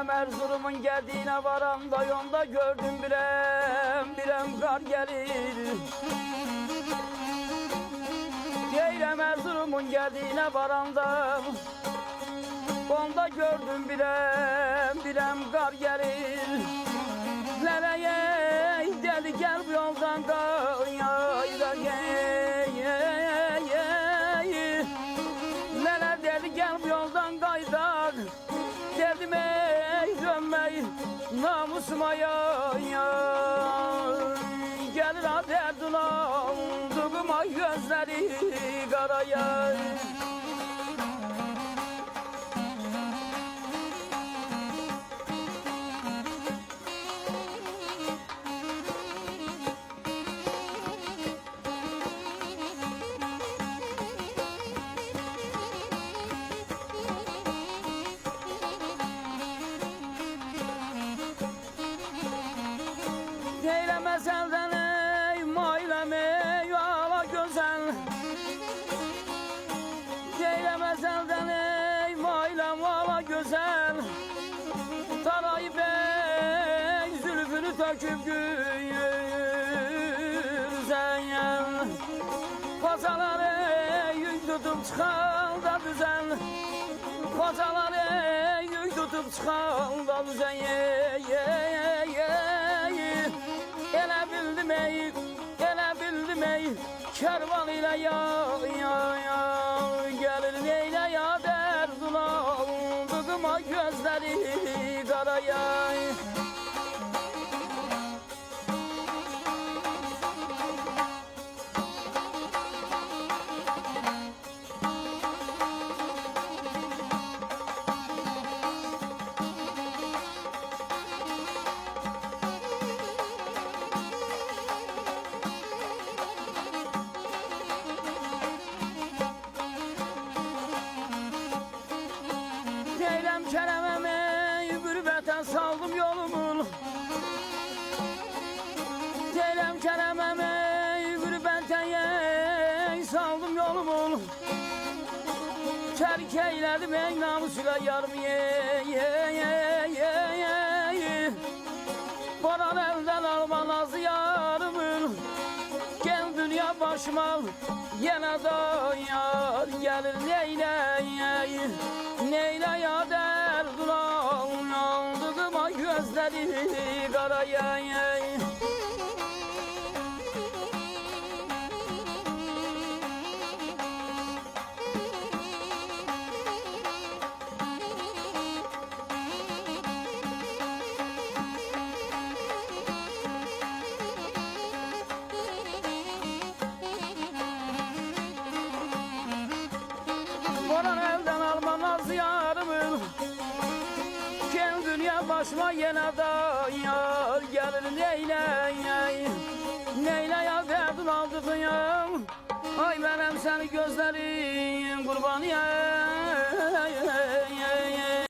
Geylem Erzurum'un geldiğine varanda yolda gördüm birem kar gelir. Geylem Erzurum'un geldiğine varanda onda gördüm birem kar gelir. Nereye deli gel bu yoldan kayda Nere deli gel bu yoldan kayda derdim ey dönmeyi namusuma ya gelir ha derdin aldığıma gözleri karaya. Eylemez elden ey mailem ey ala güzel. Eylemez elden ey mailem ala güzel. Tarayıp ey zülfünü töküp güzel. Pazalar ey yük tutup çıkan da düzen. Pazalar ey yük tutup çıkan da düzen. Ele bildim ey kervan ile ya gelir neyle ya derdun aldığıma gözleri karaya. Geylem kerememe gürbeten saldım yolumu. Geylem kerememe gürbeten saldım yolumu. Terk eyledim ey namusuyla yarım Bana elden alma nazı yarımın. Gel dünya başıma yine da yar gelir neyle ya derdun aldığıma gözleri karaya. Boran elden alma nazı yarımın. Gel dünya başıma yine da yar gelir neyle ya derdin aldın ya. Ay benim seni gözlerin kurban ya.